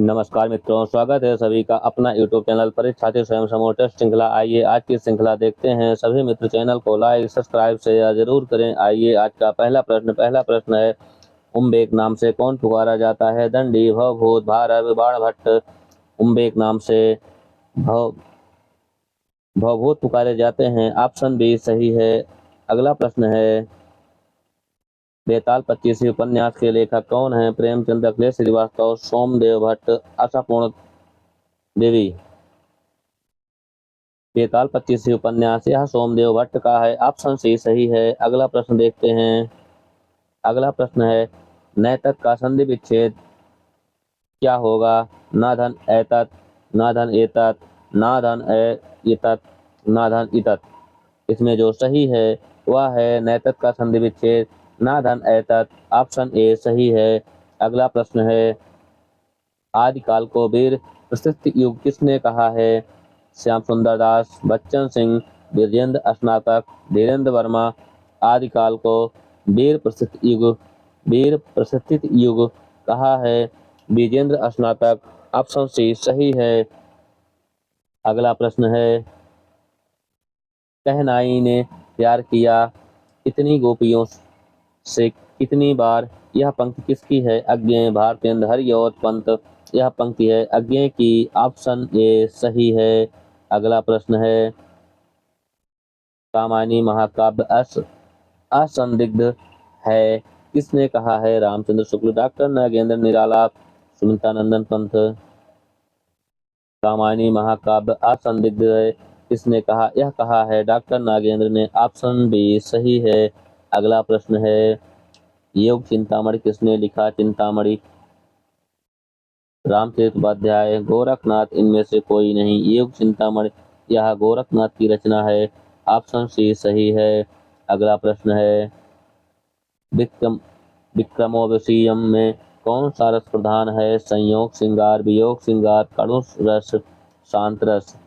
नमस्कार मित्रों, स्वागत है सभी का अपना यूट्यूब चैनल परीक्षार्थी स्वयं समूह टेस्ट श्रृंखला। आइए आज की श्रृंखला देखते हैं। सभी मित्र चैनल को लाइक सब्सक्राइब शेयर जरूर करें। आइए आज का पहला प्रश्न है, उम्बेक नाम से कौन पुकारा जाता है? दंडी, भवभूत, भारव, बाणभट्ट। उम्बेक नाम से भवभूत पुकारे जाते हैं। ऑप्शन बी सही है। अगला प्रश्न है, बेताल 25वीं उपन्यास के लेखक कौन है? प्रेमचंद, अखिलेश श्रीवास्तव, सोमदेव भट्ट, आशापूर्ण देवी। बेताल 25वीं उपन्यास यह सोमदेव भट्ट का है। ऑप्शन सी सही है। अगला प्रश्न देखते हैं। अगला प्रश्न है, नैतत का संधि विच्छेद क्या होगा? ना धन ऐतत, ना धन एतत, ना धन इतत, ना धन इतत। इसमें जो सही है वह है नैतत का संधि विच्छेद ना धन ऐतत। ऑप्शन ए सही है। अगला प्रश्न है, आदिकाल को वीर प्रशस्त युग किसने कहा है? श्याम सुंदर दास, बच्चन सिंह, विजेंद्र स्नातक, धीरेन्द्र वर्मा। आदिकाल को वीर प्रशिक्षित युग कहा है विजेंद्र स्नातक। ऑप्शन सी सही है। अगला प्रश्न है, कहनाई ने प्यार किया इतनी गोपियों से कितनी बार? यह पंक्ति किसकी है? अज्ञेय, भारतेंद्र, हरिऔध, पंत। यह पंक्ति है अज्ञेय की। ऑप्शन ए सही है। अगला प्रश्न है, कामायनी महाकाव्य असंदिग्ध है किसने कहा है? रामचंद्र शुक्ल, डॉक्टर नागेंद्र निराला, सुनीतानंदन पंत। कामायनी महाकाव्य असंदिग्ध है किसने कहा? यह कहा है डॉक्टर नागेंद्र ने। ऑप्शन बी सही है। अगला प्रश्न है, योग चिंतामणि किसने लिखा? चिंतामणि रामचरित उपाध्याय, गोरखनाथ, इनमें से कोई नहीं। योग चिंतामणि यह गोरखनाथ की रचना है। ऑप्शन सी सही है। अगला प्रश्न है, विक्रमोर्वशीयम में कौन सा रस प्रधान है? संयोग श्रृंगार, वियोग श्रृंगार, करुण रस, शांत रस।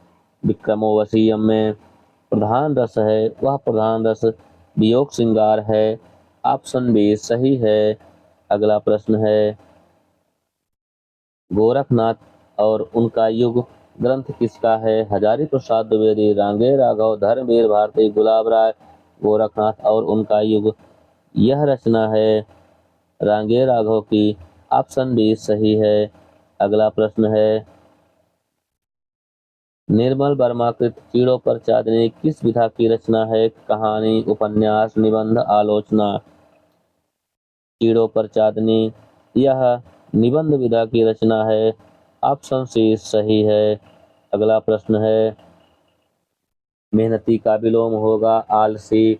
विक्रमोर्वशीयम में प्रधान रस है वह प्रधान रस वियोग श्रृंगार है। ऑप्शन बी सही है। अगला प्रश्न है, गोरखनाथ और उनका युग ग्रंथ किसका है? हजारी प्रसाद द्विवेदी, रांगे राघव, धर्मवीर भारती, गुलाब राय। गोरखनाथ और उनका युग यह रचना है रांगे राघव की। ऑप्शन बी सही है। अगला प्रश्न है, निर्मल वर्मा कृत कीड़ों पर चांदनी किस विधा की रचना है? कहानी, उपन्यास, निबंध, आलोचना। कीड़ों पर चांदनी यह निबंध विधा की रचना है। ऑप्शन सी सही है। अगला प्रश्न है, मेहनती का विलोम होगा आलसी,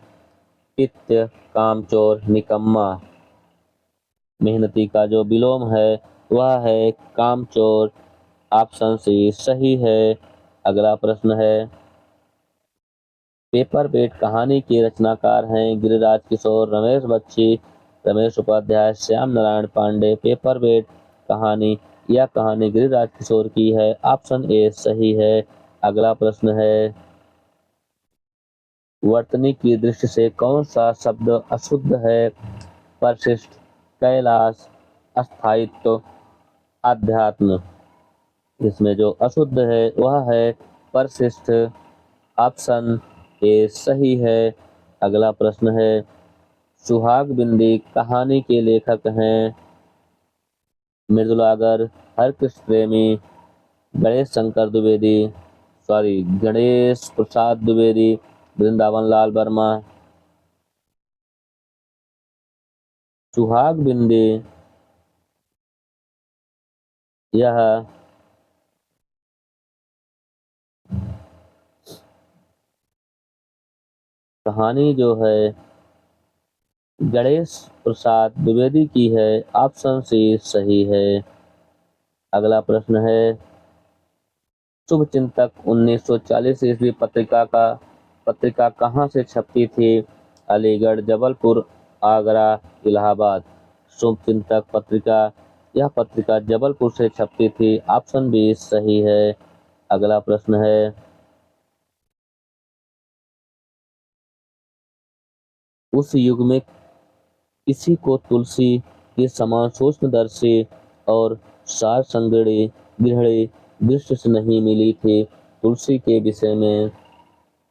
पित्त, कामचोर, निकम्मा। मेहनती का जो विलोम है वह है कामचोर। ऑप्शन सी सही है। अगला प्रश्न है, पेपर वेट कहानी के रचनाकार हैं गिरिराज किशोर, रमेश बच्ची, रमेश उपाध्याय, श्याम नारायण पांडे। पेपर वेट कहानी यह कहानी गिरिराज किशोर की है। ऑप्शन ए सही है। अगला प्रश्न है, वर्तनी की दृष्टि से कौन सा शब्द अशुद्ध है? परिशिष्ट, कैलाश, अस्थायित्व, आध्यात्म। इसमें जो अशुद्ध है वह है परिशिष्ट। ऑप्शन ए सही है। अगला प्रश्न है, सुहाग बिंदी कहानी के लेखक हैं मृदुलागर, हरकृष्ण प्रेमी, गणेश प्रसाद द्विवेदी, वृंदावन लाल वर्मा। सुहाग बिंदी यह कहानी जो है गणेश प्रसाद द्विवेदी की है। ऑप्शन सी सही है। अगला प्रश्न है, शुभ चिंतक 1940 ईस्वी पत्रिका कहाँ से छपती थी? अलीगढ़, जबलपुर, आगरा, इलाहाबाद। शुभ चिंतक पत्रिका यह पत्रिका जबलपुर से छपती थी। ऑप्शन बी सही है। अगला प्रश्न है, उस युग में किसी को तुलसी के समान सूक्ष्मदर्शी और सार संगड़ी गृहिणी दृष्टि से नहीं मिली थी। तुलसी के विषय में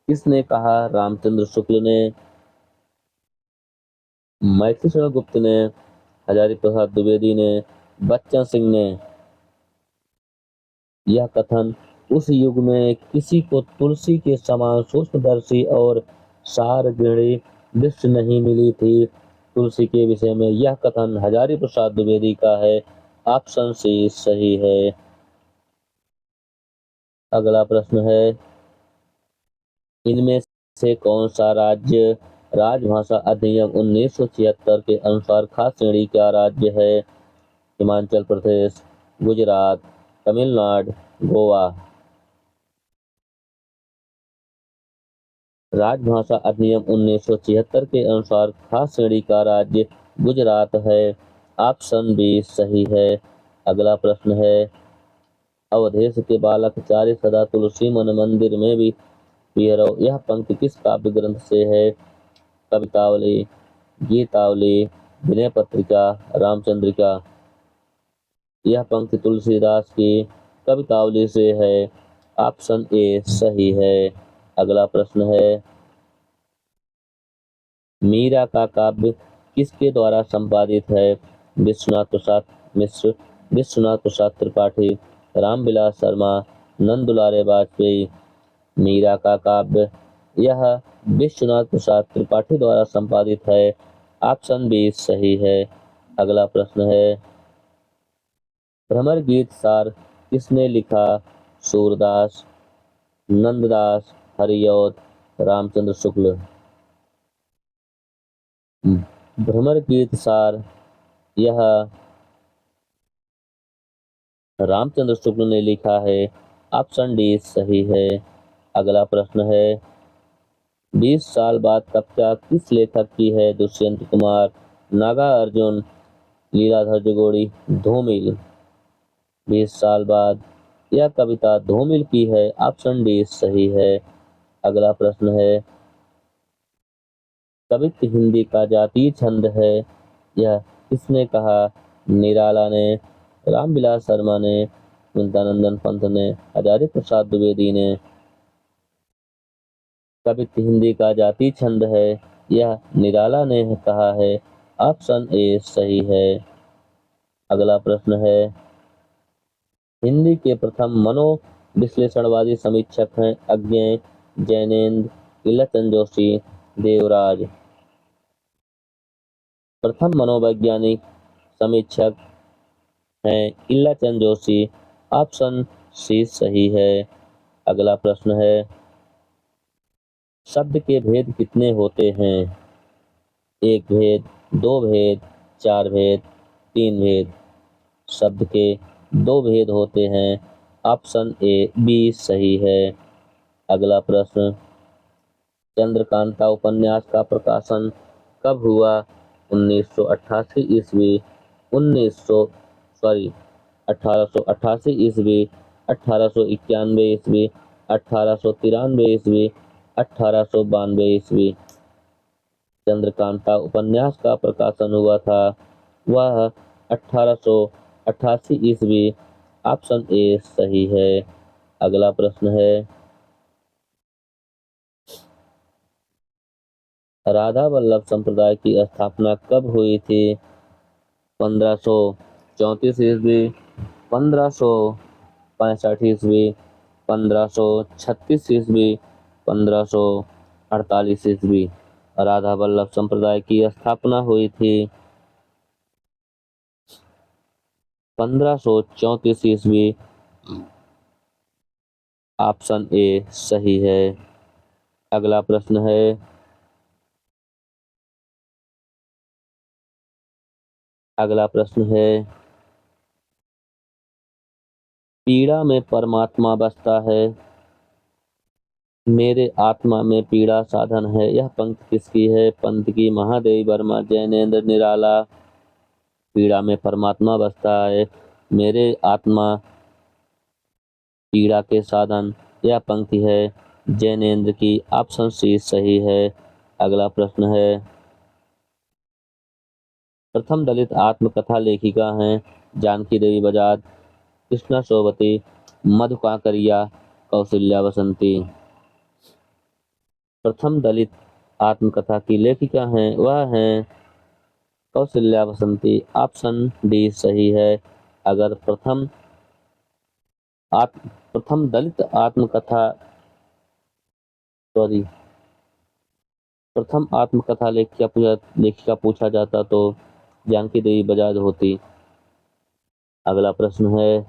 किसने कहा? रामचंद्र शुक्ल ने, मैथिली गुप्त ने, हजारी प्रसाद द्विवेदी ने, बच्चन सिंह ने। यह कथन उस युग में किसी को तुलसी के समान सूक्ष्मदर्शी और सार गृहिणी दृष्टि नहीं मिली थी। तुलसी के विषय में यह कथन हजारी प्रसाद द्विवेदी का है। ऑप्शन सी सही है। अगला प्रश्न है, इनमें से कौन सा राज्य राजभाषा अधिनियम 1976 के अनुसार खास श्रेणी का राज्य है? हिमाचल प्रदेश, गुजरात, तमिलनाडु, गोवा। राजभाषा अधिनियम 1976 के अनुसार खास श्रेणी का राज्य गुजरात है। ऑप्शन बी सही है। अगला प्रश्न है, अवधेश के बालक चारि सदा तुलसी मन मंदिर में भी पियरो, यह पंक्ति किस काव्य ग्रंथ से है? कवितावली, गीतावली, विनय पत्रिका, रामचंद्रिका। यह पंक्ति तुलसीदास की कवितावली से है। ऑप्शन ए सही है। अगला प्रश्न है, मीरा का काव्य किसके द्वारा संपादित है? विश्वनाथ प्रसाद मिश्र, विश्वनाथ प्रसाद त्रिपाठी, रामविलास शर्मा, नंदुलारे वाजपेयी। मीरा का काव्य यह विश्वनाथ प्रसाद त्रिपाठी द्वारा संपादित है। ऑप्शन बी सही है। अगला प्रश्न है, भ्रमर गीत सार किसने लिखा? सूरदास, नंददास, हरिऔध, रामचंद्र शुक्ल। भ्रमर गीत सार यह रामचंद्र शुक्ल ने लिखा है। ऑप्शन डी सही है। अगला प्रश्न है, 20 साल बाद कविता किस लेखक की है? दुष्यंत कुमार, नागार्जुन, लीलाधर जगोड़ी, धूमिल। 20 साल बाद यह कविता धूमिल की है। ऑप्शन डी सही है। अगला प्रश्न है, कवित्व हिंदी का जातीय छंद है, यह किसने कहा? निराला ने, रामविलास शर्मा ने, विद्यानंदन पंत ने, हजारी प्रसाद द्विवेदी ने। कवित्व हिंदी का जातीय छंद है, यह निराला ने कहा है। ऑप्शन ए सही है। अगला प्रश्न है, हिंदी के प्रथम मनोविश्लेषणवादी समीक्षक हैं अज्ञेय, जैनेन्द्र, इल्लाचंद जोशी, देवराज। प्रथम मनोवैज्ञानिक समीक्षक हैं इल्लाचंद जोशी। ऑप्शन सी सही है। अगला प्रश्न है, शब्द के भेद कितने होते हैं? 1 भेद, 2 भेद, 4 भेद, 3 भेद। शब्द के 2 भेद होते हैं। ऑप्शन ए बी सही है। अगला प्रश्न, चंद्रकांता उपन्यास का प्रकाशन कब हुआ? 1988 ईस्वी, 1888 ईस्वी, 1891 ईस्वी, 1893 ईस्वी, 1892 ईस्वी। चंद्रकांता उपन्यास का प्रकाशन हुआ था वह 1888 ईस्वी। ऑप्शन ए सही है। अगला प्रश्न है, राधा वल्लभ संप्रदाय की स्थापना कब हुई थी? 1534 ईस्वी, 1565 ईस्वी, 1536 ईस्वी, 1548 ईस्वी। राधा वल्लभ संप्रदाय की स्थापना हुई थी 1534 ईस्वी। ऑप्शन ए सही है। अगला प्रश्न है, पीड़ा में परमात्मा बसता है, मेरे आत्मा में पीड़ा साधन है, यह पंक्ति किसकी है? पंत की, महादेवी वर्मा, जैनेन्द्र, निराला। पीड़ा में परमात्मा बसता है, मेरे आत्मा पीड़ा के साधन, यह पंक्ति है जैनेन्द्र की। ऑप्शन सी सही है। अगला प्रश्न है, प्रथम दलित आत्मकथा लेखिका हैं जानकी देवी बजाज, कृष्णा सोबती, मधु कांकरिया, कौशल्या बसंती। प्रथम दलित आत्मकथा की लेखिका हैं वह हैं कौशल्या बसंती। ऑप्शन डी सही है। अगर प्रथम दलित आत्मकथा प्रथम आत्मकथा लेखिका पूछा जाता तो जानकी देवी बजाज होती। अगला प्रश्न है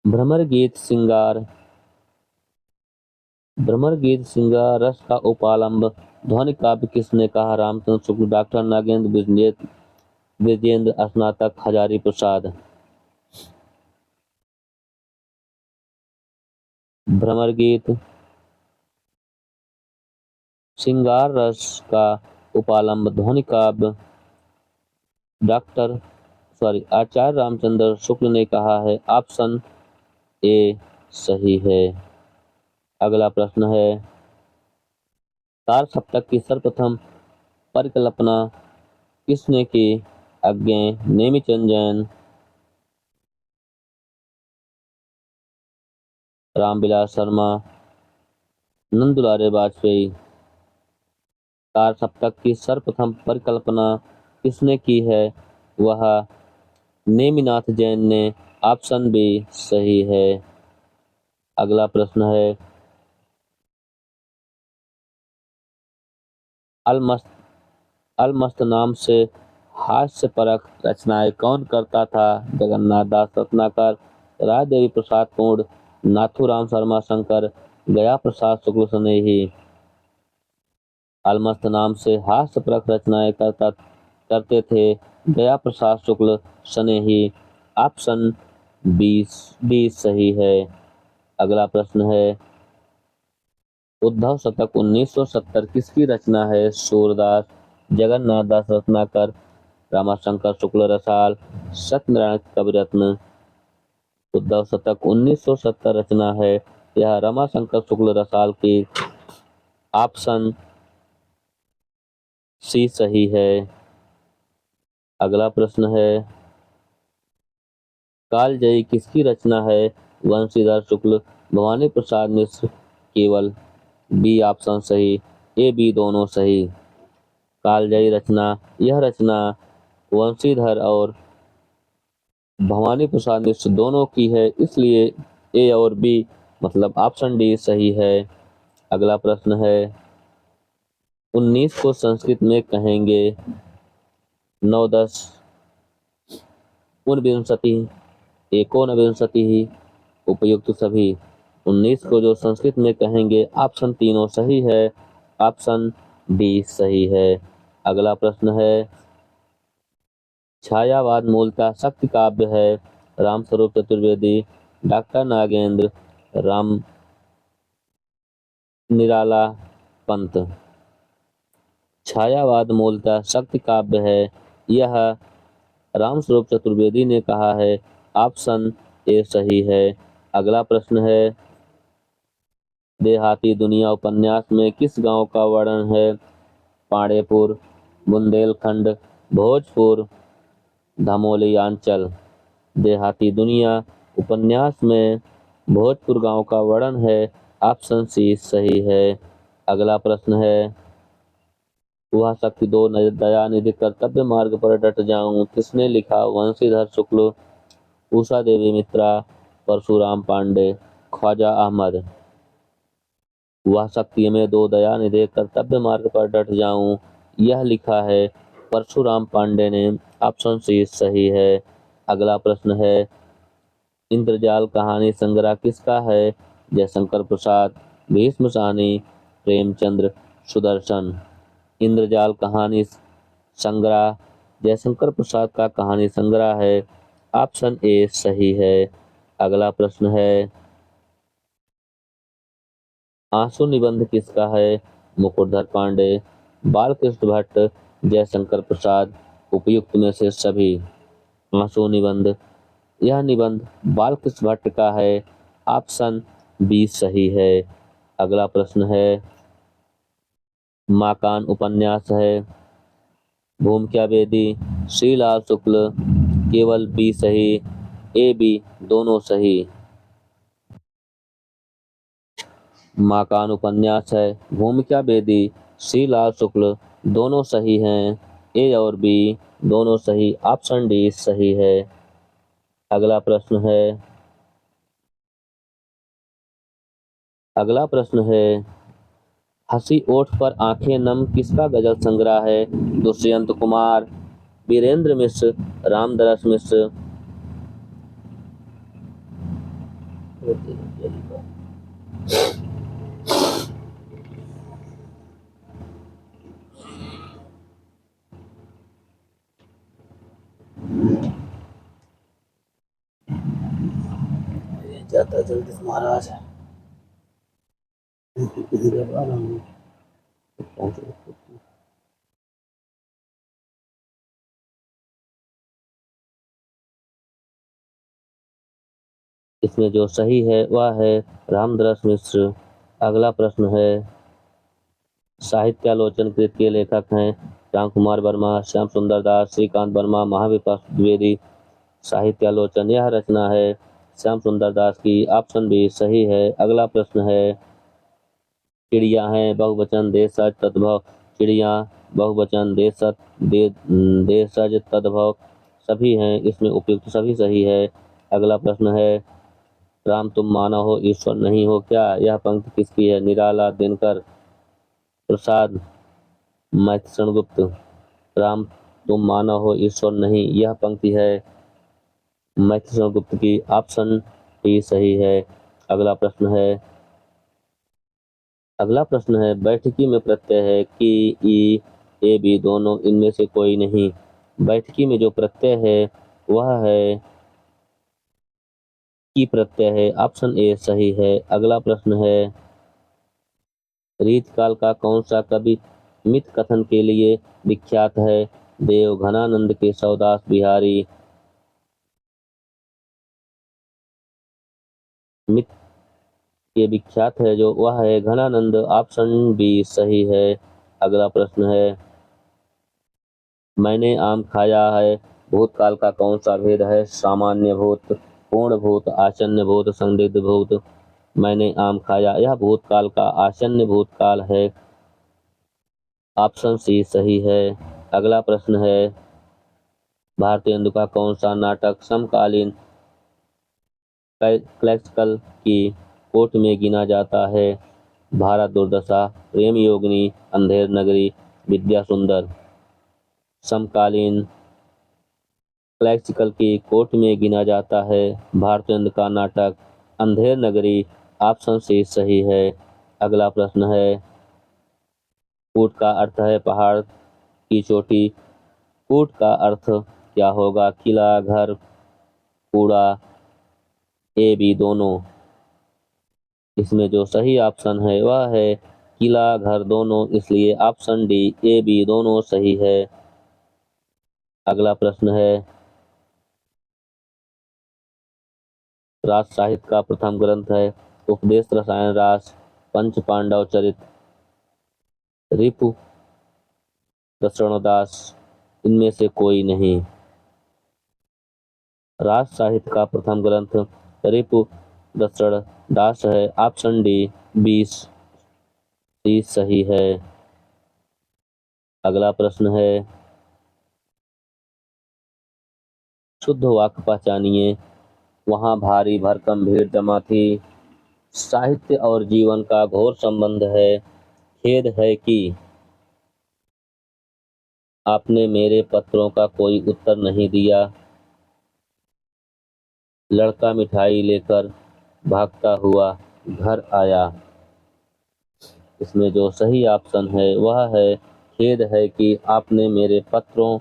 भ्रमर गीत श्रृंगार रस का उपालंब ध्वनि काव्य किसने कहा? रामचंद्र शुक्ल, डॉक्टर नागेंद्र, विजयेंद्र स्नातक, हजारी प्रसाद। भ्रमर गीत श्रृंगार रस का उपालंब ध्वनि काव्य आचार्य रामचंद्र शुक्ल ने कहा है। ऑप्शन ए सही है। अगला प्रश्न है तार सप्तक की सर्वप्रथम परिकल्पना किसने की? अज्ञेय, नेमिचंद जैन, रामविलास शर्मा, नंदुलारे वाजपेयी। तार सप्तक की सर्वप्रथम परिकल्पना किसने की है? वह नेमिनाथ जैन ने। ऑप्शन बी सही है। अगला प्रश्न है अलमस्त नाम से हास्यपरक रचनाएं कौन करता था? जगन्नाथ दास रत्नाकर, राजदेवी प्रसाद पूर्ण, नाथूराम शर्मा शंकर, गया प्रसाद शुक्ल स्नेही। अलमस्त नाम से हास्यपरक रचनाएं करते थे गया प्रसाद शुक्ल स्नेही। ऑप्शन बी सही है। अगला प्रश्न है उद्धव शतक 1970 किसकी रचना है? सूरदास, जगन्नाथ दास रत्नाकर, रामाशंकर शुक्ल रसाल, सत्यनारायण कविरत्न। उद्धव शतक 1970 रचना है। यह रमाशंकर शुक्ल रसाल की। ऑप्शन सी सही है। अगला प्रश्न है कालजयी किसकी रचना है? वंशीधर शुक्ल, भवानी प्रसाद मिश्र, केवल। बी ऑप्शन सही, ए बी दोनों सही। कालजयी रचना यह रचना वंशीधर और भवानी प्रसाद मिश्र दोनों की है, इसलिए ए और बी मतलब ऑप्शन डी सही है। अगला प्रश्न है 19 को संस्कृत में कहेंगे 9 10 ऊनविंशति एकोनविंशति उपयुक्त सभी। 19 को जो संस्कृत में कहेंगे ऑप्शन तीनों सही है। ऑप्शन डी सही है। अगला प्रश्न है छायावाद मूलतः शक्ति काव्य है। रामस्वरूप चतुर्वेदी, डॉक्टर नागेंद्र, राम निराला पंत। छायावाद मूलतः शक्ति काव्य है, यह रामस्वरूप चतुर्वेदी ने कहा है। ऑप्शन ए सही है। अगला प्रश्न है देहाती दुनिया उपन्यास में किस गांव का वर्णन है? पांडेपुर, बुंदेलखंड, भोजपुर, धमोली अंचल। देहाती दुनिया उपन्यास में भोजपुर गांव का वर्णन है। ऑप्शन सी सही है। अगला प्रश्न है वह शक्ति दो दयानिधि कर्तव्य मार्ग पर डट जाऊं किसने लिखा? वंशीधर शुक्ल, उषा देवी मित्रा, परशुराम पांडे, ख्वाजा अहमद। वह शक्ति में दो दयानिधि कर्तव्य मार्ग पर डट जाऊं यह लिखा है परशुराम पांडे ने। ऑप्शन सी सही है। अगला प्रश्न है इंद्रजाल कहानी संग्रह किसका है? जयशंकर प्रसाद, भीष्म साहनी, प्रेमचंद्र, सुदर्शन। इंद्रजाल कहानी संग्रह जयशंकर प्रसाद का कहानी संग्रह है। ऑप्शन ए सही है। अगला प्रश्न है आंसू निबंध किसका है? मुकुटधर पांडे, बालकृष्ण भट्ट, जयशंकर प्रसाद। उपयुक्त में से सभी। आंसू निबंध यह निबंध बालकृष्ण भट्ट का है। ऑप्शन बी सही है। अगला प्रश्न है माकान उपन्यास है। भूमिका बेदी, सी लाल शुक्ल, केवल बी सही, ए बी दोनों सही। माकान उपन्यास है। भूमिका बेदी, सी लाल शुक्ल दोनों सही हैं, ए और बी दोनों सही, ऑप्शन डी सही है। अगला प्रश्न है हंसी ओठ पर आंखें नम किसका गजल संग्रह है? दुष्यंत कुमार, वीरेंद्र मिश्र, रामदरस मिश्र। जाता जल्दी महाराज इसमें जो सही है वह है रामदरस मिश्र। अगला प्रश्न है साहित्यालोचन कृत के लेखक हैं राम कुमार वर्मा, श्याम सुंदर दास, श्रीकांत वर्मा, महाविकास द्विवेदी। साहित्यालोचन यह रचना है श्याम सुंदर दास की, ऑप्शन बी सही है। अगला प्रश्न है चिड़िया है बहुवचन देशज तद्भव, चिड़िया बहुवचन देशज तद्भव सभी हैं, इसमें उपयुक्त सभी सही है। अगला प्रश्न है राम तुम मानव हो ईश्वर नहीं हो क्या? यह पंक्ति किसकी है? निराला, दिनकर प्रसाद, मैथिली गुप्त। राम तुम मानव हो ईश्वर नहीं, यह पंक्ति है मैथिली गुप्त की, ऑप्शन डी सही है। अगला प्रश्न है बैठकी में प्रत्यय है कि, ई, ए बी दोनों, इनमें से कोई नहीं। बैठकी में जो प्रत्यय है वह है की प्रत्यय है, ऑप्शन ए सही है। अगला प्रश्न है रीतकाल का कौन सा कवि मित कथन के लिए विख्यात है? देव, घनानंद, केशवदास, बिहारी। मित के विख्यात है जो वह है घनानंद, ऑप्शन बी सही है। अगला प्रश्न है मैंने आम खाया है भूतकाल का कौन सा भेद है? सामान्य भूत, पूर्ण भूत, आसन्न भूत, संदिग्ध भूत। मैंने आम खाया यह भूतकाल का आसन्न भूतकाल है, ऑप्शन सी सही है। अगला प्रश्न है भारतेंदु का कौन सा नाटक समकालीन क्लासिकल की कोट में गिना जाता है? भारत दुर्दशा, प्रेम योगिनी, अंधेर नगरी, विद्या सुंदर। समकालीन क्लासिकल की कोट में गिना जाता है भारतेंदु का नाटक अंधेर नगरी, ऑप्शन सी सही है। अगला प्रश्न है कूट का अर्थ है पहाड़ की चोटी, कूट का अर्थ क्या होगा? किला, घर, कूड़ा, ए बी दोनों। इसमें जो सही ऑप्शन है वह है किला, घर दोनों, इसलिए ऑप्शन डी ए बी दोनों सही है। अगला प्रश्न है रास साहित्य का प्रथम ग्रंथ है उपदेश रसायन रास, पंच पांडव चरित, रिपु दशरणदास। इनमें से कोई नहीं। राज साहित्य का प्रथम ग्रंथ रिपु दशरण दास है, ऑप्शन डी 20 सही है। अगला प्रश्न है शुद्ध वाक्य पहचानिए। वहां भारी भरकम भीड़ जमा थी, साहित्य और जीवन का घोर संबंध है, खेद है कि आपने मेरे पत्रों का कोई उत्तर नहीं दिया, लड़का मिठाई लेकर भागता हुआ घर आया। इसमें जो सही ऑप्शन है वह है खेद है कि आपने मेरे पत्रों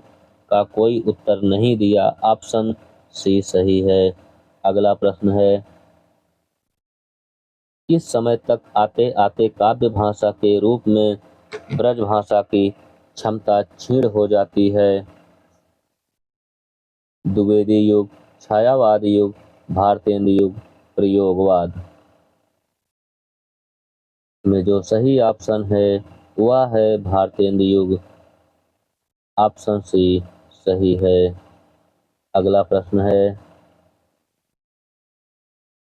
का कोई उत्तर नहीं दिया, ऑप्शन सी सही है। अगला प्रश्न है किस समय तक आते आते काव्य भाषा के रूप में ब्रज भाषा की क्षमता क्षीण हो जाती है? द्विवेदी युग, छायावाद युग, भारतेंदु युग, प्रयोगवाद। में जो सही ऑप्शन है वह है भारतेंदु युग, ऑप्शन सी सही है। अगला प्रश्न है,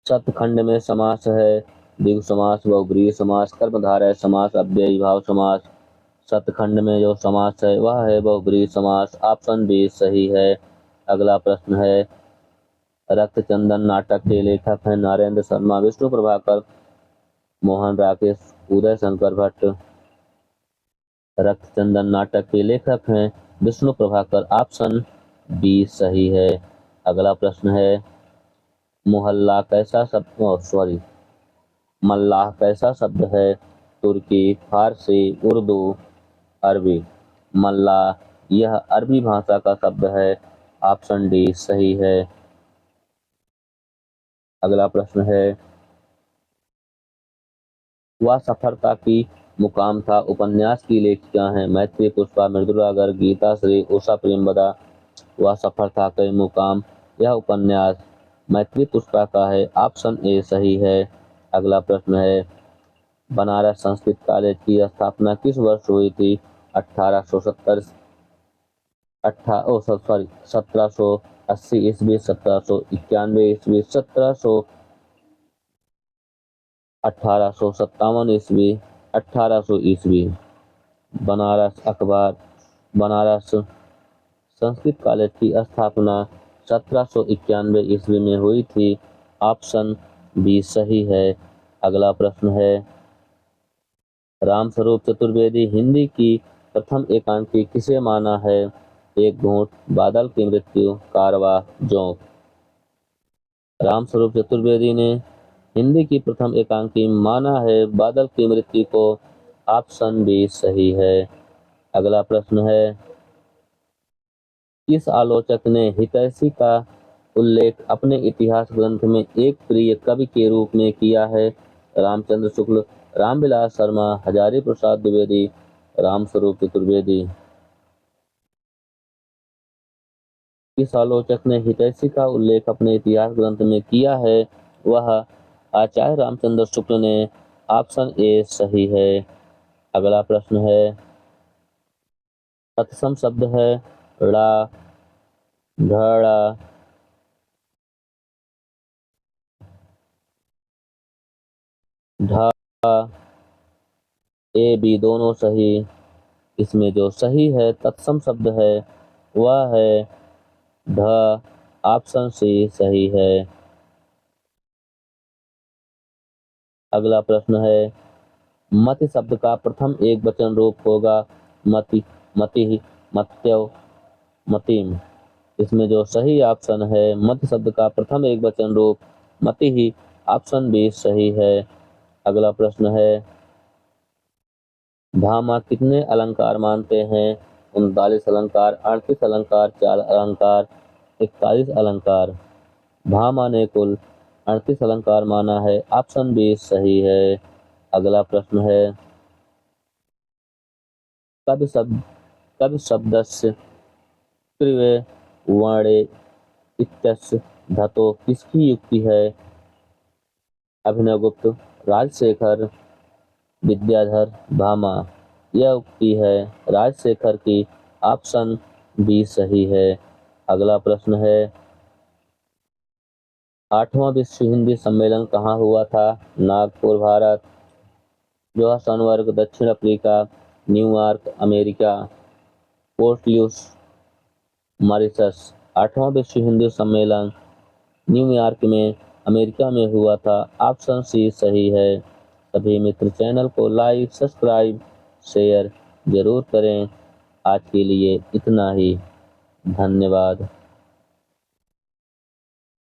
शतखंड में समास है, द्विगु समास, बहुब्रीहि समास, कर्मधारय समास, अव्ययी भाव समास। शतखंड में जो समास है वह है बहुब्रीहि समास। ऑप्शन बी सही है। अगला प्रश्न है, रक्तचंदन नाटक के लेखक हैं नरेंद्र शर्मा, विष्णु प्रभाकर, मोहन राकेश, उदय शंकर भट्ट। रक्तचंदन नाटक के लेखक हैं विष्णु प्रभाकर। ऑप्शन बी सही है। अगला प्रश्न है, मोहल्ला कैसा शब्द मल्लाह कैसा शब्द है? तुर्की, फारसी, उर्दू, अरबी। मल्लाह यह अरबी भाषा का शब्द है। ऑप्शन डी सही है। अगला प्रश्न है, वह सफलता की मुकाम था उपन्यास की लेखिका हैं मैत्री, पुष्पा, मृदुला गर्ग, गीता श्री, उषा प्रेमवदा। वह सफलता के मुकाम यह उपन्यास मैत्री पुष्पा का है। ऑप्शन ए सही है। अगला प्रश्न है, बनारस संस्कृत कॉलेज की स्थापना किस वर्ष हुई थी? 1870 1780 ईस्वी, 1791 ईस्वी, 1857 ईस्वी, 1800 ईस्वी। बनारस संस्कृत कॉलेज की स्थापना 1791 ईस्वी में हुई थी। ऑप्शन बी सही है। अगला प्रश्न है, रामस्वरूप चतुर्वेदी हिंदी की प्रथम एकांकी किसे माना है? एक घूंट, बादल की मृत्यु, कारवा, जोंक। रामस्वरूप चतुर्वेदी ने हिंदी की प्रथम एकांकी माना है बादल की मृत्यु को। ऑप्शन बी सही है। अगला प्रश्न है, किस आलोचक ने हितैषी का उल्लेख अपने इतिहास ग्रंथ में एक प्रिय कवि के रूप में किया है? रामचंद्र शुक्ल, रामविलास शर्मा, हजारी प्रसाद द्विवेदी, रामस्वरूप चतुर्वेदी। किस आलोचक ने हितैषी का उल्लेख अपने इतिहास ग्रंथ में किया है? वह आचार्य रामचंद्र शुक्ल ने। ऑप्शन ए सही है। अगला प्रश्न है, तत्सम शब्द है ड़ा, ढड़ा, ढा, ए बी दोनों सही। इसमें जो सही है तत्सम शब्द है वह है ढ। ऑप्शन सी सही है। अगला प्रश्न है, मति शब्द का प्रथम एक वचन रूप होगा मति, मति, मत्यव, मतिम। इसमें जो सही ऑप्शन है मति शब्द का प्रथम एक वचन रूप मति ही। ऑप्शन बी सही है। अगला प्रश्न है, भामा कितने अलंकार मानते हैं? 39 अलंकार, 38 अलंकार, 4 अलंकार, 41 अलंकार। भामा ने कुल 38 अलंकार माना है। ऑप्शन बी सही है। अगला प्रश्न है, कवि शब्दस्य त्रिवे वर्णे इत्यस्य धातो किसकी युक्ति है? अभिनवगुप्त, राजशेखर, विद्याधर, भामा। यह उक्ति है राजशेखर की। ऑप्शन बी सही है। अगला प्रश्न है, 8वां विश्व हिंदी सम्मेलन कहाँ हुआ था? नागपुर, भारत, जोहान्सबर्ग, दक्षिण Africa, New York, America, Port Louis, Mauritius. 8वां विश्व हिंदी सम्मेलन न्यूयॉर्क में, अमेरिका में हुआ था। ऑप्शन सी सही है। सभी मित्र चैनल को लाइक, सब्सक्राइब, शेयर जरूर करें। आज के लिए इतना ही। धन्यवाद।